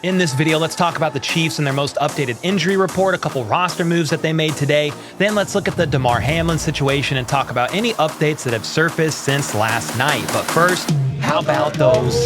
In this video, let's talk about the Chiefs and their most updated injury report, a couple roster moves that they made today. Then let's look at the Damar Hamlin situation and talk about any updates that have surfaced since last night. But first, how about those?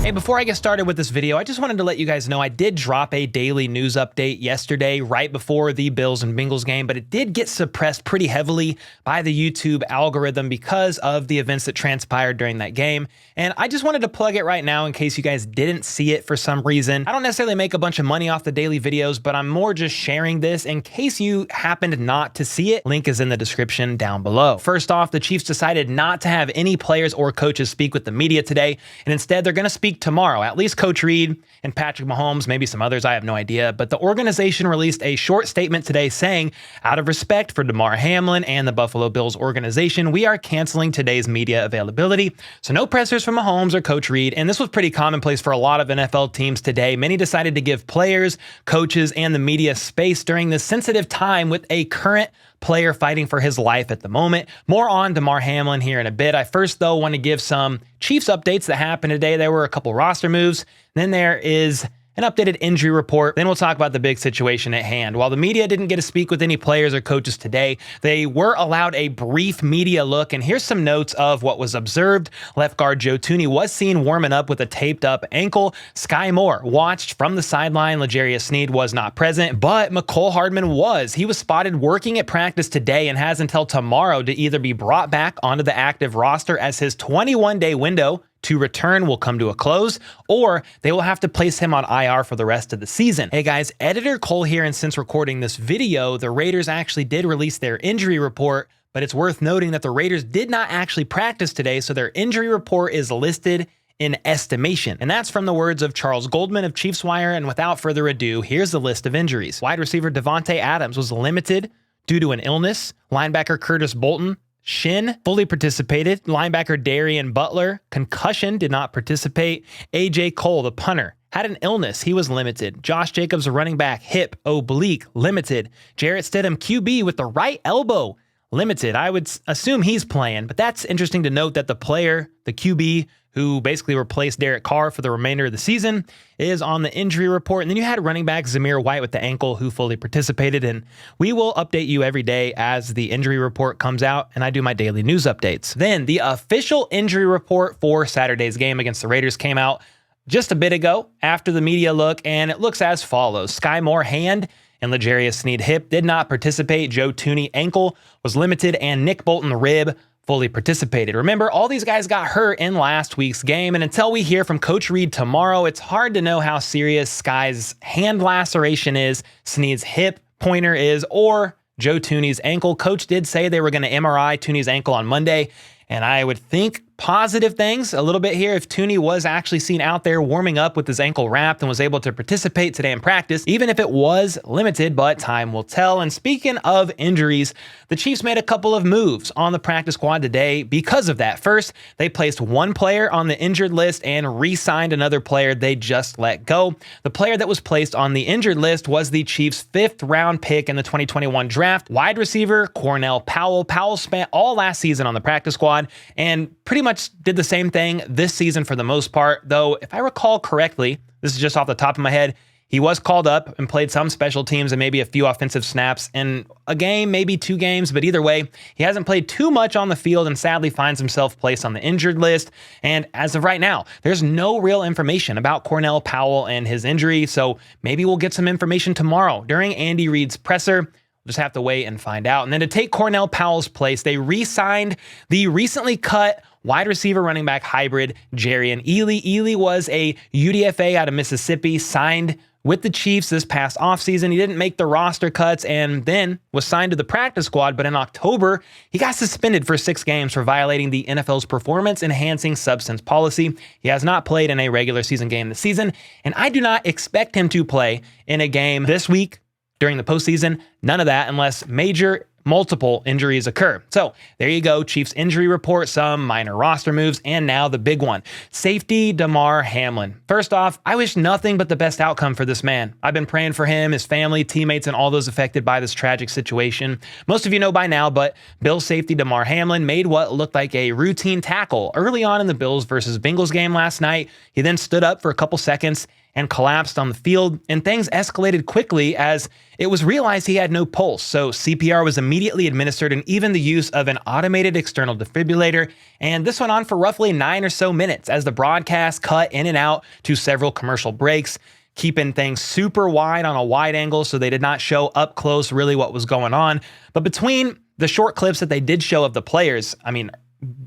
Hey, before I get started with this video, I just wanted to let you guys know I did drop a daily news update yesterday right before the Bills and Bengals game, but it did get suppressed pretty heavily by the YouTube algorithm because of the events that transpired during that game. And I just wanted to plug it right now in case you guys didn't see it for some reason. I don't necessarily make a bunch of money off the daily videos, but I'm more just sharing this in case you happened not to see it. Link is in the description down below. First off, the Chiefs decided not to have any players or coaches speak with the media today, and instead they're going to speak tomorrow. At least Coach Reid and Patrick Mahomes, maybe some others, I have no idea. But the organization released a short statement today saying, out of respect for Damar Hamlin and the Buffalo Bills organization, we are canceling today's media availability. So no pressers from Mahomes or Coach Reid. And this was pretty commonplace for a lot of NFL teams today. Many decided to give players, coaches, and the media space during this sensitive time with a current player fighting for his life at the moment. More on Damar Hamlin here in a bit. I first, though, want to give some Chiefs updates that happened today. There were a couple roster moves. Then there is an updated injury report. Then we'll talk about the big situation at hand. While the media didn't get to speak with any players or coaches today, they were allowed a brief media look. And here's some notes of what was observed. Left guard Joe Thuney was seen warming up with a taped up ankle. Sky Moore watched from the sideline. L'Jarius Sneed was not present, but Mecole Hardman was. He was spotted working at practice today and has until tomorrow to either be brought back onto the active roster as his 21-day window to return will come to a close, or they will have to place him on IR for the rest of the season. Hey guys, Editor Cole here, and since recording this video, the Raiders actually did release their injury report, but it's worth noting that the Raiders did not actually practice today, so their injury report is listed in estimation. And that's from the words of Charles Goldman of Chiefs Wire, and without further ado, here's the list of injuries. Wide receiver Davante Adams was limited due to an illness. Linebacker Curtis Bolton, shin, fully participated. Linebacker Darian Butler, concussion, did not participate. AJ Cole, the punter, had an illness. He was limited. Josh Jacobs, a running back, hip, oblique, limited. Jarrett Stidham, QB, with the right elbow, limited. I would assume he's playing, but that's interesting to note that the player, the QB, who basically replaced Derek Carr for the remainder of the season, is on the injury report. And then you had running back Zamir White with the ankle, who fully participated. And we will update you every day as the injury report comes out, and I do my daily news updates. Then the official injury report for Saturday's game against the Raiders came out just a bit ago after the media look, and it looks as follows. Sky Moore, hand, and L'Jarius Sneed, hip, did not participate. Joe Thuney, ankle, was limited, and Nick Bolton, rib, fully participated. Remember, all these guys got hurt in last week's game, and until we hear from Coach Reid tomorrow, it's hard to know how serious Sky's hand laceration is, Sneed's hip pointer is, or Joe Thuney's ankle. Coach did say they were going to MRI Thuney's ankle on Monday, and I would think positive things a little bit here if Thuney was actually seen out there warming up with his ankle wrapped and was able to participate today in practice, even if it was limited, but time will tell. And speaking of injuries, the Chiefs made a couple of moves on the practice squad today because of that. First, they placed one player on the injured list and re-signed another player they just let go. The player that was placed on the injured list was the Chiefs' 5th round pick in the 2021 draft, wide receiver Cornell Powell. Powell spent all last season on the practice squad and pretty much did the same thing this season for the most part, though if I recall correctly, this is just off the top of my head, he was called up and played some special teams and maybe a few offensive snaps in a game, maybe 2 games, but either way, he hasn't played too much on the field and sadly finds himself placed on the injured list. And as of right now, there's no real information about Cornell Powell and his injury, so maybe we'll get some information tomorrow during Andy Reid's presser. Just have to wait and find out. And then to take Cornell Powell's place, they re-signed the recently cut wide receiver running back hybrid Jerrion Ealy. Ealy was a UDFA out of Mississippi, signed with the Chiefs this past offseason. He didn't make the roster cuts and then was signed to the practice squad, but in October, he got suspended for 6 games for violating the NFL's performance-enhancing substance policy. He has not played in a regular season game this season, and I do not expect him to play in a game this week during the postseason. None of that unless major multiple injuries occur. So there you go, Chiefs injury report, some minor roster moves, and now the big one, safety Damar Hamlin. First off, I wish nothing but the best outcome for this man. I've been praying for him, his family, teammates, and all those affected by this tragic situation. Most of you know by now, but Bills safety Damar Hamlin made what looked like a routine tackle early on in the Bills versus Bengals game last night. He then stood up for a couple seconds and collapsed on the field, and things escalated quickly as it was realized he had no pulse. So CPR was immediately administered, and even the use of an automated external defibrillator. And this went on for roughly 9 or so minutes as the broadcast cut in and out to several commercial breaks, keeping things super wide on a wide angle so they did not show up close really what was going on. But between the short clips that they did show of the players, I mean,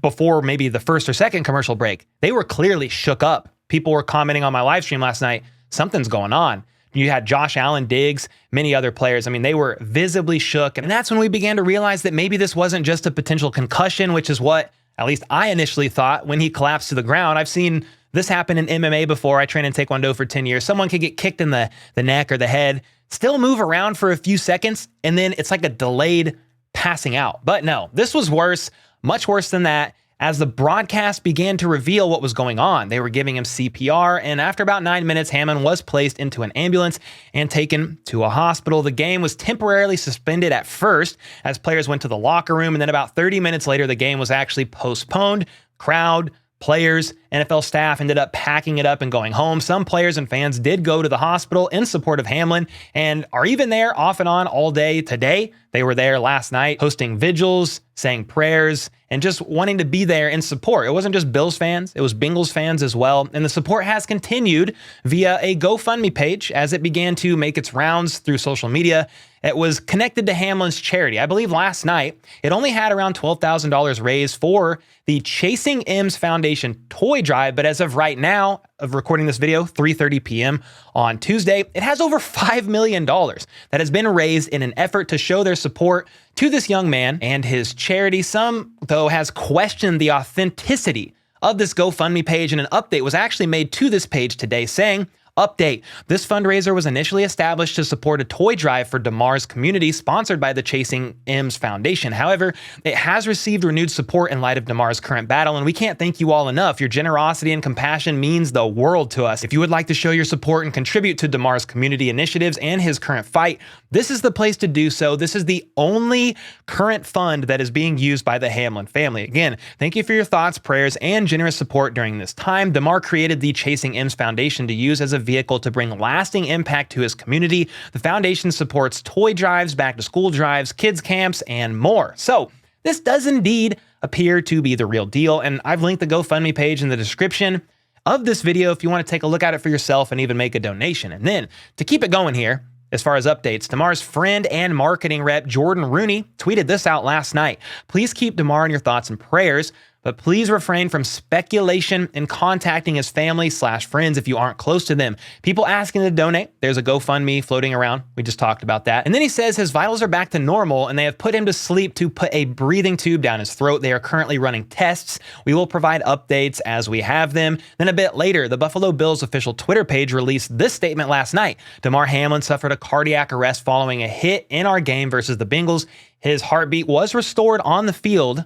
before maybe the first or second commercial break, they were clearly shook up. People were commenting on my live stream last night, something's going on. You had Josh Allen, Diggs, many other players. I mean, they were visibly shook. And that's when we began to realize that maybe this wasn't just a potential concussion, which is what at least I initially thought when he collapsed to the ground. I've seen this happen in MMA before. I trained in Taekwondo for 10 years. Someone could get kicked in the neck or the head, still move around for a few seconds, and then it's like a delayed passing out. But no, this was worse, much worse than that. As the broadcast began to reveal what was going on, they were giving him CPR, and after about 9 minutes, Hamlin was placed into an ambulance and taken to a hospital. The game was temporarily suspended at first as players went to the locker room, and then about 30 minutes later, the game was actually postponed. Crowd, players, NFL staff ended up packing it up and going home. Some players and fans did go to the hospital in support of Hamlin and are even there off and on all day today. They were there last night hosting vigils, saying prayers, and just wanting to be there in support. It wasn't just Bills fans, it was Bengals fans as well. And the support has continued via a GoFundMe page as it began to make its rounds through social media. It was connected to Hamlin's charity. I believe last night, it only had around $12,000 raised for the Chasing M's Foundation toy drive, but as of right now, of recording this video, 3:30 p.m. on Tuesday, it has over $5 million that has been raised in an effort to show their support to this young man and his charity. Some, though, has questioned the authenticity of this GoFundMe page, and an update was actually made to this page today saying, update, this fundraiser was initially established to support a toy drive for Damar's community sponsored by the Chasing M's Foundation. However, it has received renewed support in light of Damar's current battle, and we can't thank you all enough. Your generosity and compassion means the world to us. If you would like to show your support and contribute to Damar's community initiatives and his current fight, this is the place to do so. This is the only current fund that is being used by the Hamlin family. Again, thank you for your thoughts, prayers, and generous support during this time. Damar created the Chasing M's Foundation to use as a vehicle to bring lasting impact to his community. The foundation supports toy drives, back to school drives, kids camps, and more. So this does indeed appear to be the real deal. And I've linked the GoFundMe page in the description of this video if you want to take a look at it for yourself and even make a donation. And then to keep it going here, as far as updates, Damar's friend and marketing rep, Jordan Rooney, tweeted this out last night. Please keep Damar in your thoughts and prayers, but please refrain from speculation and contacting his family/friends if you aren't close to them. People asking to donate, there's a GoFundMe floating around. We just talked about that. And then he says his vitals are back to normal and they have put him to sleep to put a breathing tube down his throat. They are currently running tests. We will provide updates as we have them. Then a bit later, the Buffalo Bills official Twitter page released this statement last night. Damar Hamlin suffered a cardiac arrest following a hit in our game versus the Bengals. His heartbeat was restored on the field,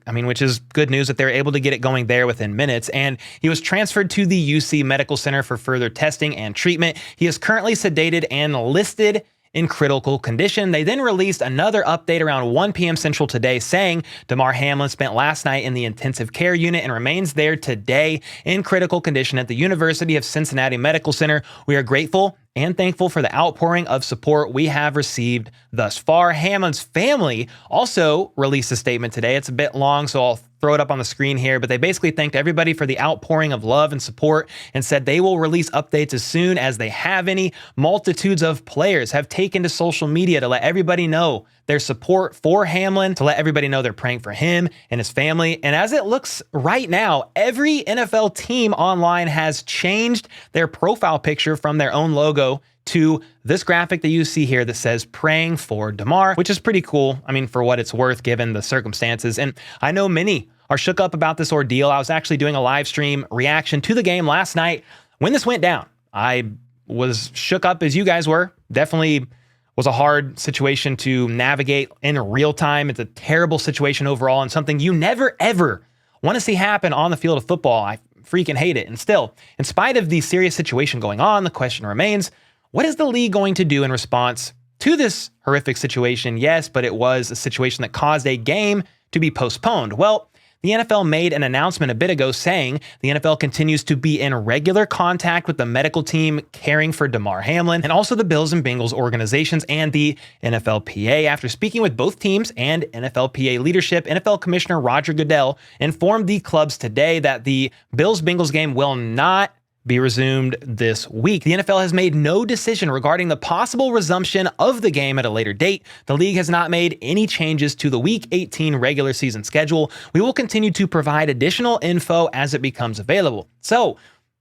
which is good news that they're able to get it going there within minutes. And he was transferred to the UC Medical Center for further testing and treatment. He is currently sedated and listed in critical condition. They then released another update around 1 p.m. Central today saying Damar Hamlin spent last night in the intensive care unit and remains there today in critical condition at the University of Cincinnati Medical Center. We are grateful and thankful for the outpouring of support we have received thus far. Hamlin's family also released a statement today. It's a bit long, so I'll throw it up on the screen here, but they basically thanked everybody for the outpouring of love and support and said they will release updates as soon as they have any. Multitudes of players have taken to social media to let everybody know their support for Hamlin, to let everybody know they're praying for him and his family. And as it looks right now, every NFL team online has changed their profile picture from their own logo to this graphic that you see here that says praying for Damar, which is pretty cool. For what it's worth given the circumstances. And I know many are shook up about this ordeal. I was actually doing a live stream reaction to the game last night when this went down. I was shook up as you guys were. Definitely was a hard situation to navigate in real time. It's a terrible situation overall and something you never, ever want to see happen on the field of football. I freaking hate it. And still, in spite of the serious situation going on, the question remains, what is the league going to do in response to this horrific situation? Yes, but it was a situation that caused a game to be postponed. Well, the NFL made an announcement a bit ago saying the NFL continues to be in regular contact with the medical team caring for Damar Hamlin and also the Bills and Bengals organizations and the NFLPA. After speaking with both teams and NFLPA leadership, NFL Commissioner Roger Goodell informed the clubs today that the Bills-Bengals game will not be resumed this week. The NFL has made no decision regarding the possible resumption of the game at a later date. The league has not made any changes to the Week 18 regular season schedule. We will continue to provide additional info as it becomes available. So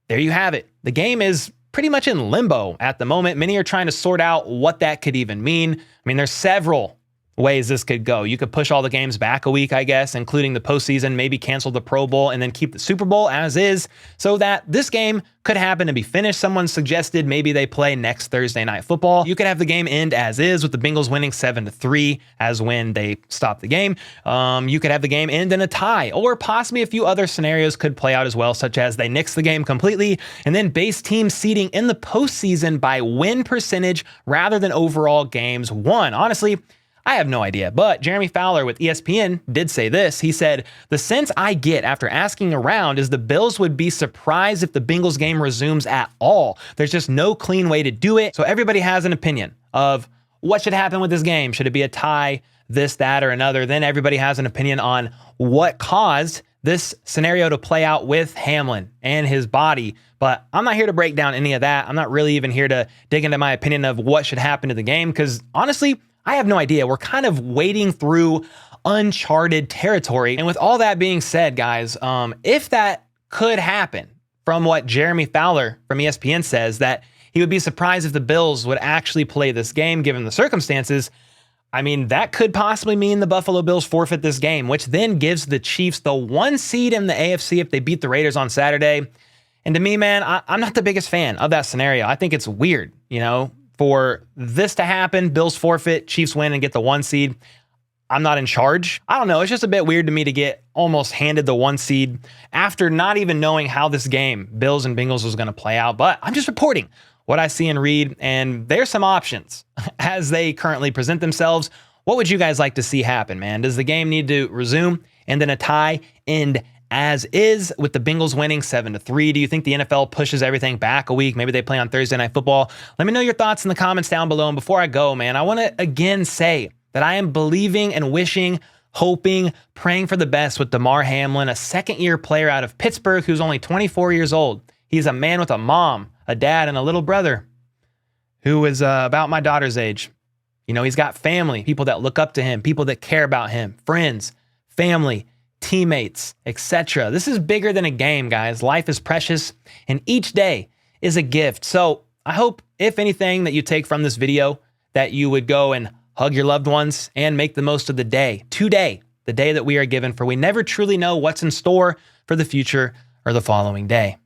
there you have it. The game is pretty much in limbo at the moment. Many are trying to sort out what that could even mean. I mean, there's several ways this could go. You could push all the games back a week, I guess, including the postseason, maybe cancel the Pro Bowl and then keep the Super Bowl as is so that this game could happen to be finished. Someone suggested maybe they play next Thursday Night Football. You could have the game end as is with the Bengals winning 7-3 as when they stop the game. You could have the game end in a tie, or possibly a few other scenarios could play out as well, such as they nix the game completely and then base team seeding in the postseason by win percentage rather than overall games won. Honestly, I have no idea, but Jeremy Fowler with ESPN did say this. He said, "The sense I get after asking around is the Bills would be surprised if the Bengals game resumes at all. There's just no clean way to do it." So everybody has an opinion of what should happen with this game. Should it be a tie, this, that, or another? Then everybody has an opinion on what caused this scenario to play out with Hamlin and his body. But I'm not here to break down any of that. I'm not really even here to dig into my opinion of what should happen to the game because honestly, I have no idea. We're kind of wading through uncharted territory. And with all that being said, guys, if that could happen, from what Jeremy Fowler from ESPN says, that he would be surprised if the Bills would actually play this game given the circumstances, I mean, that could possibly mean the Buffalo Bills forfeit this game, which then gives the Chiefs the 1 seed in the AFC if they beat the Raiders on Saturday. And to me, man, I'm not the biggest fan of that scenario. I think it's weird, you know, for this to happen, Bills forfeit, Chiefs win and get the 1 seed. I'm not in charge. I don't know. It's just a bit weird to me to get almost handed the 1 seed after not even knowing how this game, Bills and Bengals, was going to play out. But I'm just reporting what I see and read, and there's some options as they currently present themselves. What would you guys like to see happen, man? Does the game need to resume and then a tie end as is with the Bengals winning 7-3? Do you think the NFL pushes everything back a week? Maybe they play on Thursday Night Football. Let me know your thoughts in the comments down below. And before I go, man, I want to again say that I am believing and wishing, hoping, praying for the best with Damar Hamlin, a second-year player out of Pittsburgh who's only 24 years old. He's a man with a mom, a dad, and a little brother who is about my daughter's age. You know, he's got family, people that look up to him, people that care about him, friends, family, teammates, etc. This is bigger than a game, guys. Life is precious, and each day is a gift. So I hope, if anything, that you take from this video, that you would go and hug your loved ones and make the most of the day. Today, the day that we are given, for we never truly know what's in store for the future or the following day.